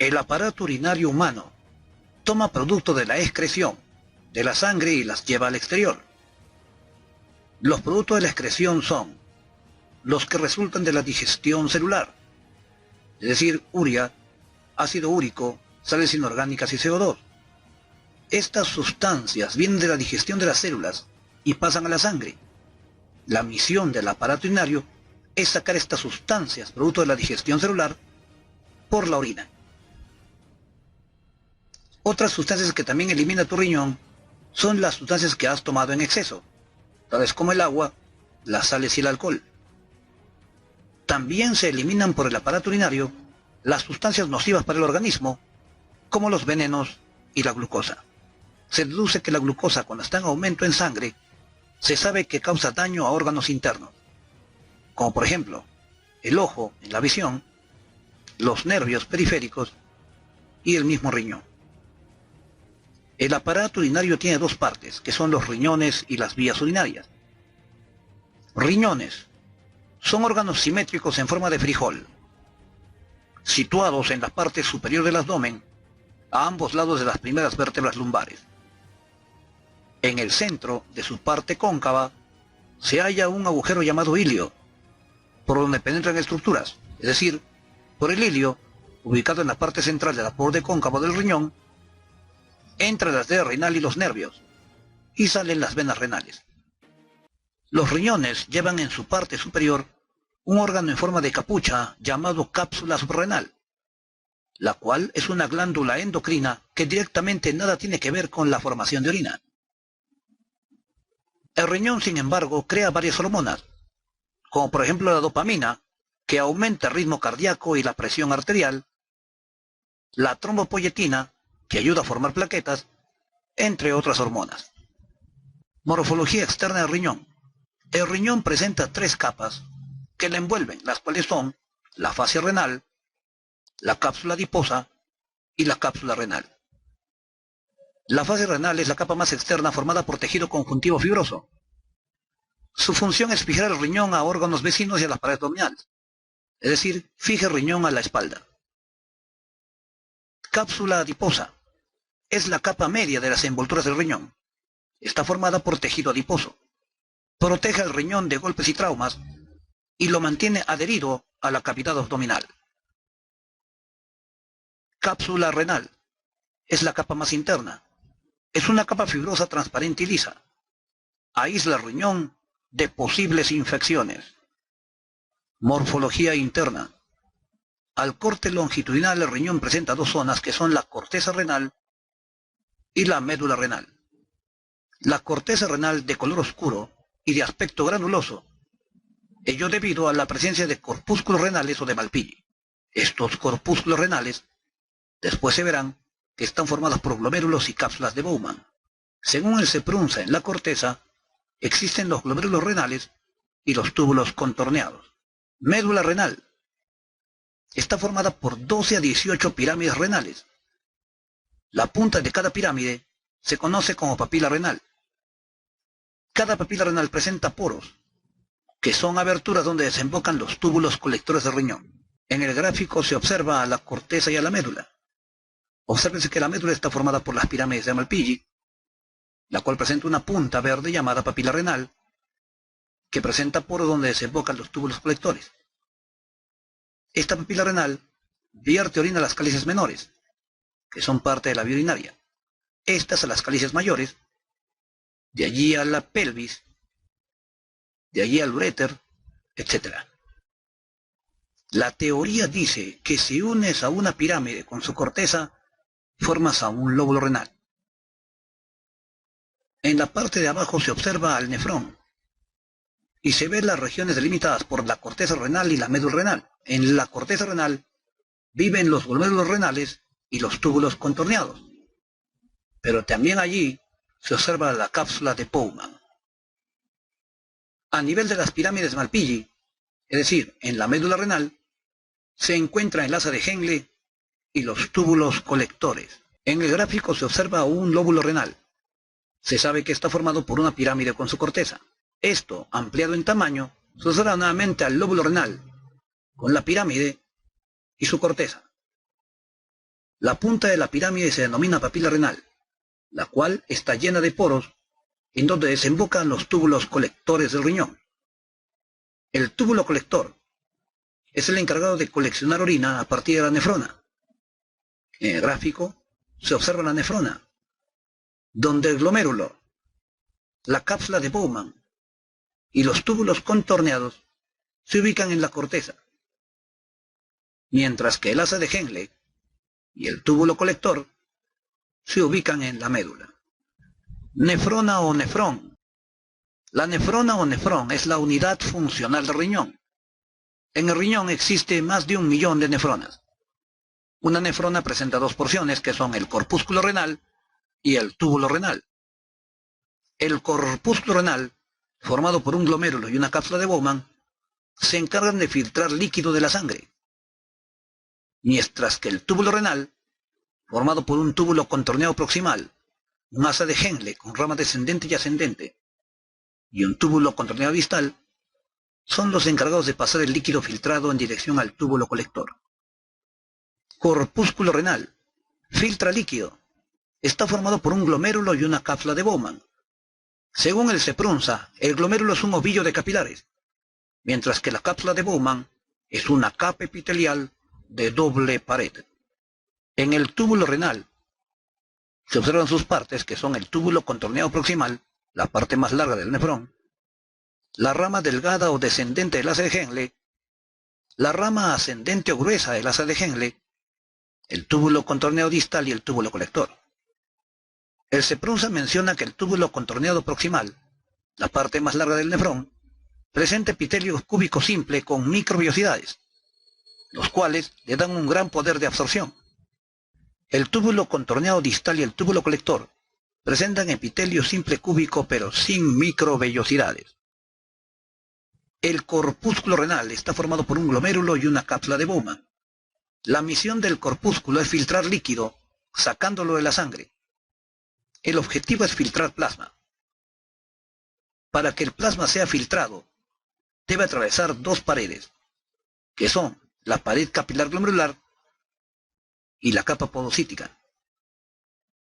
El aparato urinario humano toma producto de la excreción de la sangre y las lleva al exterior. Los productos de la excreción son los que resultan de la digestión celular, es decir, urea, ácido úrico, sales inorgánicas y CO2. Estas sustancias vienen de la digestión de las células y pasan a la sangre. La misión del aparato urinario es sacar estas sustancias, producto de la digestión celular, por la orina. Otras sustancias que también elimina tu riñón son las sustancias que has tomado en exceso, tales como el agua, las sales y el alcohol. También se eliminan por el aparato urinario las sustancias nocivas para el organismo, como los venenos y la glucosa. Se deduce que la glucosa, cuando está en aumento en sangre, se sabe que causa daño a órganos internos, como por ejemplo el ojo en la visión, los nervios periféricos y el mismo riñón. El aparato urinario tiene dos partes, que son los riñones y las vías urinarias. Riñones son órganos simétricos en forma de frijol, situados en la parte superior del abdomen, a ambos lados de las primeras vértebras lumbares. En el centro de su parte cóncava se halla un agujero llamado ilio, por donde penetran estructuras, es decir, por el ilio, ubicado en la parte central del borde cóncavo del riñón, entra la arteria renal y los nervios, y salen las venas renales. Los riñones llevan en su parte superior un órgano en forma de capucha llamado cápsula suprarrenal, la cual es una glándula endocrina que directamente nada tiene que ver con la formación de orina. El riñón, sin embargo, crea varias hormonas, como por ejemplo la dopamina, que aumenta el ritmo cardíaco y la presión arterial, la trombopoyetina, que ayuda a formar plaquetas, entre otras hormonas. Morfología externa del riñón. El riñón presenta tres capas que le envuelven, las cuales son la fascia renal, la cápsula adiposa y la cápsula renal. La fascia renal es la capa más externa formada por tejido conjuntivo fibroso. Su función es fijar el riñón a órganos vecinos y a las paredes abdominales, es decir, fija el riñón a la espalda. Cápsula adiposa es la capa media de las envolturas del riñón. Está formada por tejido adiposo. Protege al riñón de golpes y traumas y lo mantiene adherido a la cavidad abdominal. Cápsula renal es la capa más interna. Es una capa fibrosa transparente y lisa. Aísla el riñón de posibles infecciones. Morfología interna. Al corte longitudinal el riñón presenta dos zonas que son la corteza renal y la médula renal. La corteza renal de color oscuro y de aspecto granuloso, ello debido a la presencia de corpúsculos renales o de Malpighi. Estos corpúsculos renales después se verán que están formados por glomérulos y cápsulas de Bowman. Según el Seprunza en la corteza, existen los glomérulos renales y los túbulos contorneados. Médula renal está formada por 12 a 18 pirámides renales. La punta de cada pirámide se conoce como papila renal. Cada papila renal presenta poros, que son aberturas donde desembocan los túbulos colectores del riñón. En el gráfico se observa a la corteza y a la médula. Obsérvense que la médula está formada por las pirámides de Malpighi, la cual presenta una punta verde llamada papila renal, que presenta poros donde desembocan los túbulos colectores. Esta papila renal vierte orina a las cálices menores, que son parte de la vía urinaria. Estas a las cálices mayores, de allí a la pelvis, de allí al uréter, etc. La teoría dice que si unes a una pirámide con su corteza, formas a un lóbulo renal. En la parte de abajo se observa al nefrón y se ven las regiones delimitadas por la corteza renal y la médula renal. En la corteza renal viven los glomérulos renales y los túbulos contorneados, pero también allí se observa la cápsula de Bowman. A nivel de las pirámides de Malpighi, es decir, en la médula renal, se encuentra el asa de Henle y los túbulos colectores. En el gráfico se observa un lóbulo renal. Se sabe que está formado por una pirámide con su corteza. Esto, ampliado en tamaño, sucederá nuevamente al lóbulo renal, con la pirámide y su corteza. La punta de la pirámide se denomina papila renal, la cual está llena de poros en donde desembocan los túbulos colectores del riñón. El túbulo colector es el encargado de coleccionar orina a partir de la nefrona. En el gráfico se observa la nefrona, donde el glomérulo, la cápsula de Bowman y los túbulos contorneados se ubican en la corteza, mientras que el asa de Henle y el túbulo colector se ubican en la médula. Nefrona o nefrón. La nefrona o nefrón es la unidad funcional del riñón. En el riñón existe más de 1 millón de nefronas. Una nefrona presenta 2 porciones, que son el corpúsculo renal y el túbulo renal. El corpúsculo renal, formado por un glomérulo y una cápsula de Bowman, se encargan de filtrar líquido de la sangre, mientras que el túbulo renal, formado por un túbulo contorneado proximal, un asa de Henle con rama descendente y ascendente, y un túbulo contorneado distal, son los encargados de pasar el líquido filtrado en dirección al túbulo colector. Corpúsculo renal. Filtra líquido. Está formado por un glomérulo y una cápsula de Bowman. Según el Seprunza, el glomérulo es un ovillo de capilares, mientras que la cápsula de Bowman es una capa epitelial de doble pared. En el túbulo renal se observan sus partes, que son el túbulo contorneado proximal, la parte más larga del nefrón, la rama delgada o descendente del asa de Henle, la rama ascendente o gruesa del asa de Henle, el túbulo contorneado distal y el túbulo colector. El Seprunza menciona que el túbulo contorneado proximal, la parte más larga del nefrón, presenta epitelio cúbico simple con microvellosidades, los cuales le dan un gran poder de absorción. El túbulo contorneado distal y el túbulo colector presentan epitelio simple cúbico pero sin microvellosidades. El corpúsculo renal está formado por un glomérulo y una cápsula de Bowman. La misión del corpúsculo es filtrar líquido, sacándolo de la sangre. El objetivo es filtrar plasma. Para que el plasma sea filtrado, debe atravesar 2 paredes, que son la pared capilar glomerular y la capa podocítica.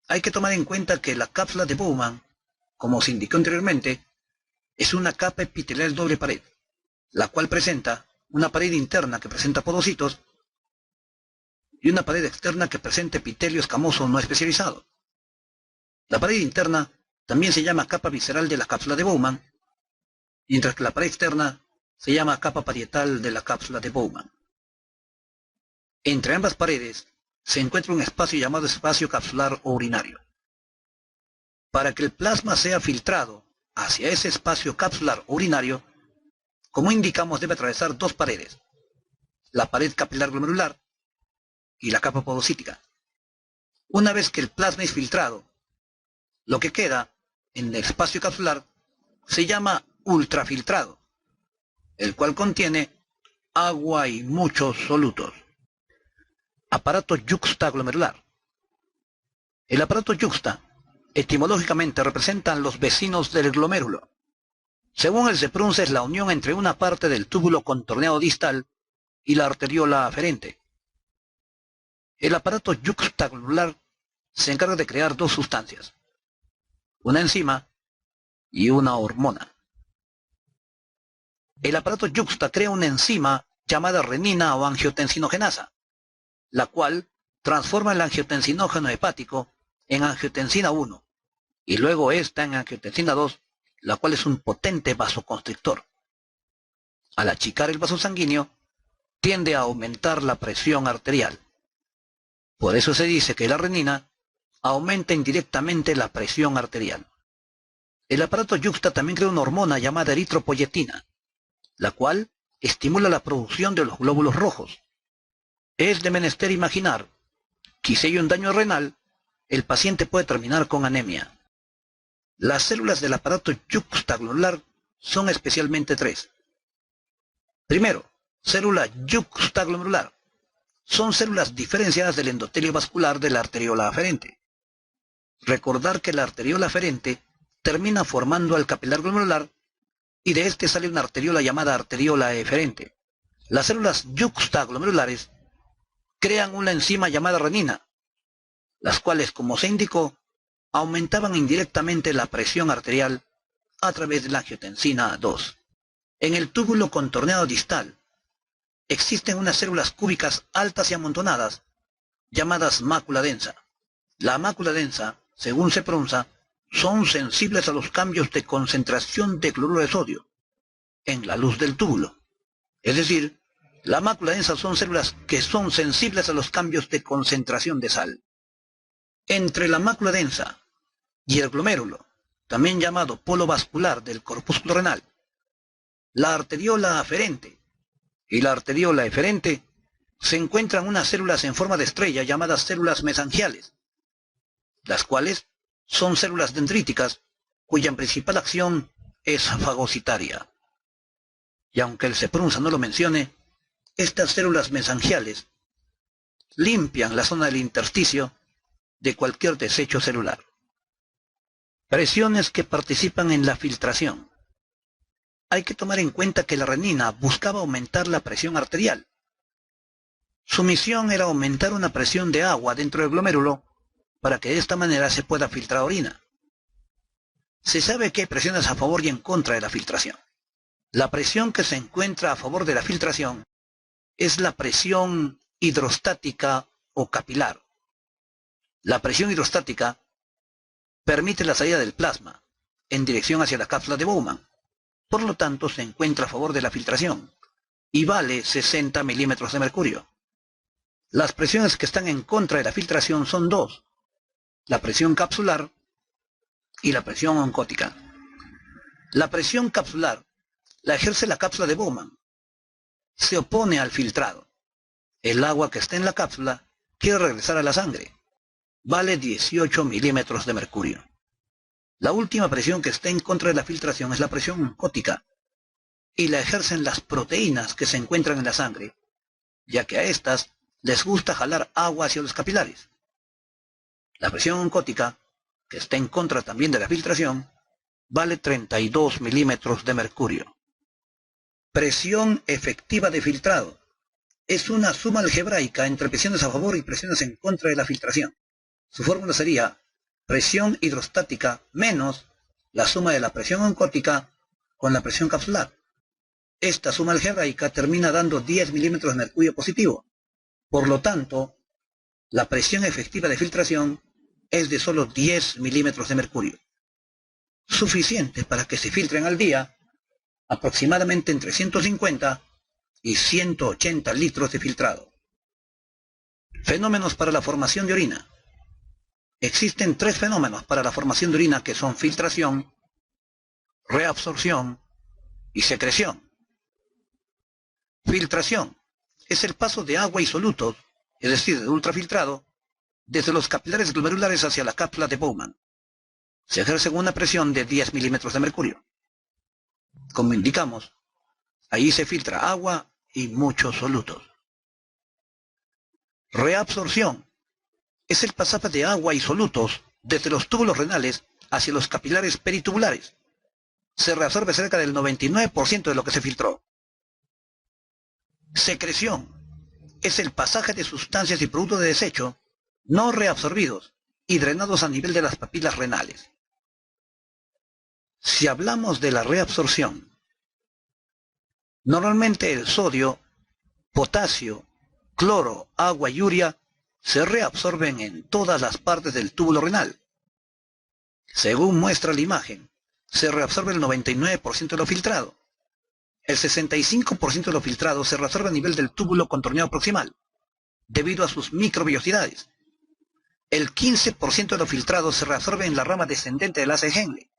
Hay que tomar en cuenta que la cápsula de Bowman, como se indicó anteriormente, es una capa epitelial doble pared, la cual presenta una pared interna que presenta podocitos y una pared externa que presenta epitelio escamoso no especializado. La pared interna también se llama capa visceral de la cápsula de Bowman, mientras que la pared externa se llama capa parietal de la cápsula de Bowman. Entre ambas paredes se encuentra un espacio llamado espacio capsular o urinario. Para que el plasma sea filtrado hacia ese espacio capsular o urinario, como indicamos, debe atravesar 2 paredes, la pared capilar glomerular y la capa podocítica. Una vez que el plasma es filtrado, lo que queda en el espacio capsular se llama ultrafiltrado, el cual contiene agua y muchos solutos. Aparato yuxtaglomerular. El aparato yuxta, etimológicamente, representan los vecinos del glomérulo. Según el Seprunza, es la unión entre una parte del túbulo contorneado distal y la arteriola aferente. El aparato yuxtaglomerular se encarga de crear 2 sustancias, una enzima y una hormona. El aparato yuxta crea una enzima llamada renina o angiotensinogenasa, la cual transforma el angiotensinógeno hepático en angiotensina 1 y luego esta en angiotensina 2, la cual es un potente vasoconstrictor. Al achicar el vaso sanguíneo, tiende a aumentar la presión arterial. Por eso se dice que la renina aumenta indirectamente la presión arterial. El aparato yuxta también crea una hormona llamada eritropoyetina, la cual estimula la producción de los glóbulos rojos. Es de menester imaginar que si hay un daño renal, el paciente puede terminar con anemia. Las células del aparato yuxtaglomerular son especialmente 3. Primero, célula yuxtaglomerular. Son células diferenciadas del endotelio vascular de la arteriola aferente. Recordar que la arteriola aferente termina formando al capilar glomerular y de este sale una arteriola llamada arteriola eferente. Las células yuxtaglomerulares crean una enzima llamada renina, las cuales, como se indicó, aumentaban indirectamente la presión arterial a través de la angiotensina 2. En el túbulo contorneado distal existen unas células cúbicas altas y amontonadas llamadas mácula densa. La mácula densa, según se pronuncia, son sensibles a los cambios de concentración de cloruro de sodio en la luz del túbulo. Es decir, la mácula densa son células que son sensibles a los cambios de concentración de sal. Entre la mácula densa y el glomérulo, también llamado polo vascular del corpúsculo renal, la arteriola aferente y la arteriola eferente, se encuentran unas células en forma de estrella llamadas células mesangiales, las cuales son células dendríticas cuya principal acción es fagocitaria. Y aunque el Seprunza no lo mencione, estas células mesangiales limpian la zona del intersticio de cualquier desecho celular. Presiones que participan en la filtración. Hay que tomar en cuenta que la renina buscaba aumentar la presión arterial. Su misión era aumentar una presión de agua dentro del glomérulo para que de esta manera se pueda filtrar orina. Se sabe que hay presiones a favor y en contra de la filtración. La presión que se encuentra a favor de la filtración es la presión hidrostática o capilar. La presión hidrostática permite la salida del plasma en dirección hacia la cápsula de Bowman. Por lo tanto, se encuentra a favor de la filtración y vale 60 milímetros de mercurio. Las presiones que están en contra de la filtración son dos: la presión capsular y la presión oncótica. La presión capsular la ejerce la cápsula de Bowman. Se opone al filtrado. El agua que está en la cápsula quiere regresar a la sangre. Vale 18 milímetros de mercurio. La última presión que está en contra de la filtración es la presión oncótica, y la ejercen las proteínas que se encuentran en la sangre, ya que a estas les gusta jalar agua hacia los capilares. La presión oncótica, que está en contra también de la filtración, vale 32 milímetros de mercurio. Presión efectiva de filtrado. Es una suma algebraica entre presiones a favor y presiones en contra de la filtración. Su fórmula sería presión hidrostática menos la suma de la presión oncótica con la presión capsular. Esta suma algebraica termina dando 10 milímetros de mercurio positivo. Por lo tanto, la presión efectiva de filtración es de solo 10 milímetros de mercurio. Suficiente para que se filtren al día aproximadamente entre 150 y 180 litros de filtrado. Fenómenos para la formación de orina. Existen tres fenómenos para la formación de orina que son filtración, reabsorción y secreción. Filtración es el paso de agua y solutos, es decir, de ultrafiltrado, desde los capilares glomerulares hacia la cápsula de Bowman. Se ejerce con una presión de 10 milímetros de mercurio. Como indicamos, ahí se filtra agua y muchos solutos. Reabsorción es el pasaje de agua y solutos desde los túbulos renales hacia los capilares peritubulares. Se reabsorbe cerca del 99% de lo que se filtró. Secreción es el pasaje de sustancias y productos de desecho no reabsorbidos y drenados a nivel de las papilas renales. Si hablamos de la reabsorción, normalmente el sodio, potasio, cloro, agua y urea se reabsorben en todas las partes del túbulo renal. Según muestra la imagen, se reabsorbe el 99% de lo filtrado. El 65% de lo filtrado se reabsorbe a nivel del túbulo contorneado proximal, debido a sus microvellosidades. El 15% de lo filtrado se reabsorbe en la rama descendente del haz de Henle.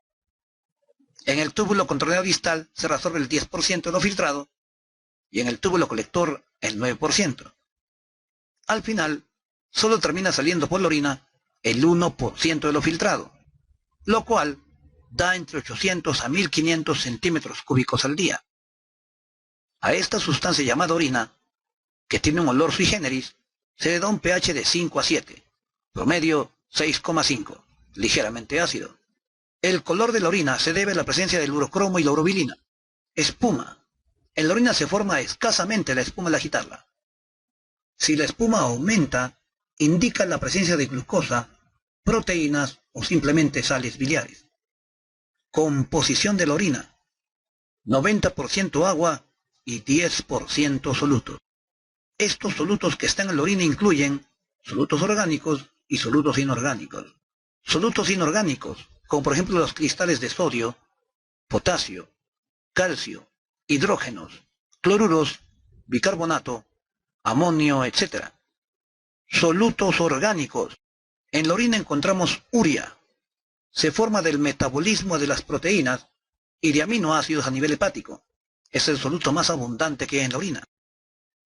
En el túbulo contorneado distal se reabsorbe el 10% de lo filtrado y en el túbulo colector el 9%. Al final, solo termina saliendo por la orina el 1% de lo filtrado, lo cual da entre 800 a 1500 centímetros cúbicos al día. A esta sustancia llamada orina, que tiene un olor sui generis, se le da un pH de 5 a 7, promedio 6,5, ligeramente ácido. El color de la orina se debe a la presencia del urocromo y la urobilina. Espuma. En la orina se forma escasamente la espuma al agitarla. Si la espuma aumenta, indica la presencia de glucosa, proteínas o simplemente sales biliares. Composición de la orina: 90% agua y 10% solutos. Estos solutos que están en la orina incluyen solutos orgánicos y solutos inorgánicos. Solutos inorgánicos, como por ejemplo los cristales de sodio, potasio, calcio, hidrógenos, cloruros, bicarbonato, amonio, etc. Solutos orgánicos. En la orina encontramos urea. Se forma del metabolismo de las proteínas y de aminoácidos a nivel hepático. Es el soluto más abundante que hay en la orina.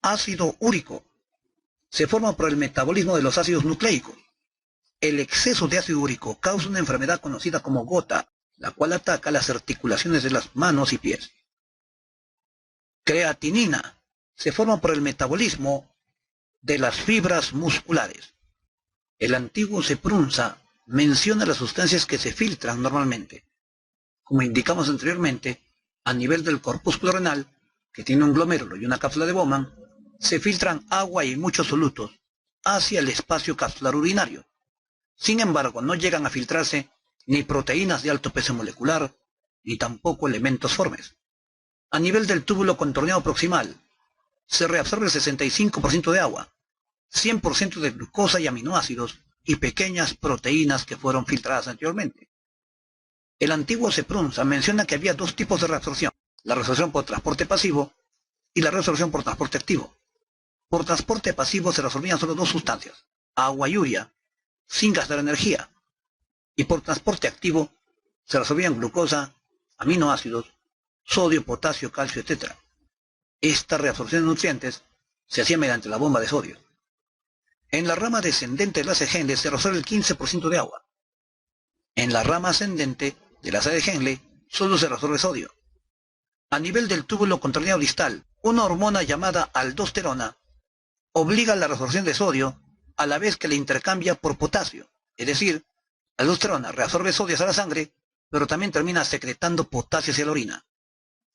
Ácido úrico. Se forma por el metabolismo de los ácidos nucleicos. El exceso de ácido úrico causa una enfermedad conocida como gota, la cual ataca las articulaciones de las manos y pies. Creatinina. Se forma por el metabolismo de las fibras musculares. El antiguo Seprunza menciona las sustancias que se filtran normalmente. Como indicamos anteriormente, a nivel del corpúsculo renal, que tiene un glomérulo y una cápsula de Bowman, se filtran agua y muchos solutos hacia el espacio capsular urinario. Sin embargo, no llegan a filtrarse ni proteínas de alto peso molecular, ni tampoco elementos formes. A nivel del túbulo contorneado proximal, se reabsorbe el 65% de agua, 100% de glucosa y aminoácidos, y pequeñas proteínas que fueron filtradas anteriormente. El antiguo Seprunza menciona que había dos tipos de reabsorción: la reabsorción por transporte pasivo y la reabsorción por transporte activo. Por transporte pasivo se reabsorbían solo dos sustancias, agua y urea, sin gastar energía. Y por transporte activo se reabsorbían glucosa, aminoácidos, sodio, potasio, calcio, etc. Esta reabsorción de nutrientes se hacía mediante la bomba de sodio. En la rama descendente de la de Henle se reabsorbe el 15% de agua. En la rama ascendente de la de Henle solo se reabsorbe sodio. A nivel del túbulo contorneado distal, una hormona llamada aldosterona obliga a la reabsorción de sodio a la vez que la intercambia por potasio. Es decir, la aldosterona reabsorbe sodio hacia la sangre, pero también termina secretando potasio hacia la orina.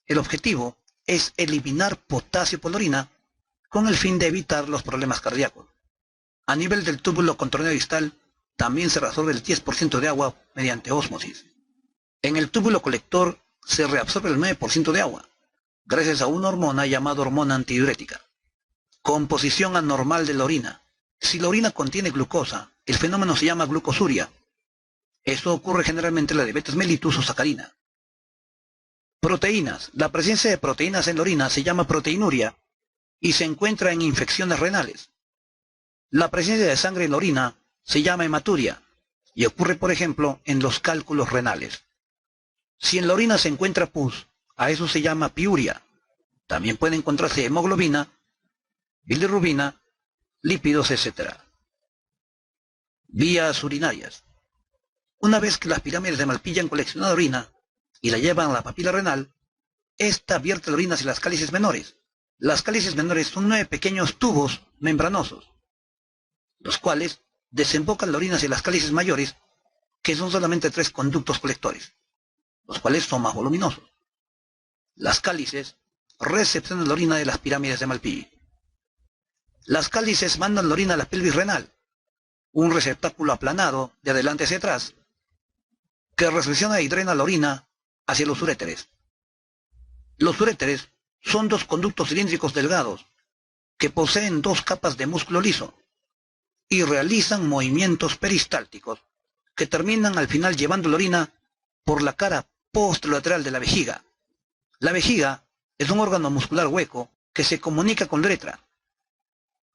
El objetivo es eliminar potasio por la orina con el fin de evitar los problemas cardíacos. A nivel del túbulo contorneado distal también se reabsorbe el 10% de agua mediante ósmosis. En el túbulo colector se reabsorbe el 9% de agua, gracias a una hormona llamada hormona antidiurética. Composición anormal de la orina. Si la orina contiene glucosa, el fenómeno se llama glucosuria. Esto ocurre generalmente en la diabetes mellitus o sacarina. Proteínas. La presencia de proteínas en la orina se llama proteinuria y se encuentra en infecciones renales. La presencia de sangre en la orina se llama hematuria y ocurre, por ejemplo, en los cálculos renales. Si en la orina se encuentra pus, a eso se llama piuria. También puede encontrarse hemoglobina, bilirrubina, lípidos, etc. Vías urinarias. Una vez que las pirámides de Malpighi han coleccionado orina y la llevan a la papila renal, esta vierte la orina hacia las cálices menores. Las cálices menores son 9 pequeños tubos membranosos, los cuales desembocan la orina hacia las cálices mayores, que son solamente 3 conductos colectores, los cuales son más voluminosos. Las cálices recepcionan la orina de las pirámides de Malpighi. Las cálices mandan la orina a la pelvis renal, un receptáculo aplanado de adelante hacia atrás, que recepciona y drena la orina hacia los uréteres. Los uréteres son 2 conductos cilíndricos delgados, que poseen 2 capas de músculo liso, y realizan movimientos peristálticos, que terminan al final llevando la orina por la cara posterolateral de la vejiga. La vejiga es un órgano muscular hueco que se comunica con la uretra.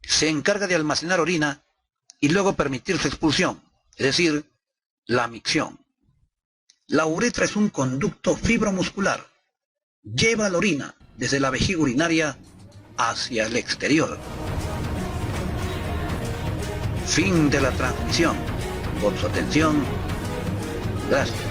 Se encarga de almacenar orina y luego permitir su expulsión, es decir, la micción. La uretra es un conducto fibromuscular. Lleva la orina desde la vejiga urinaria hacia el exterior. Fin de la transmisión. Por su atención, gracias.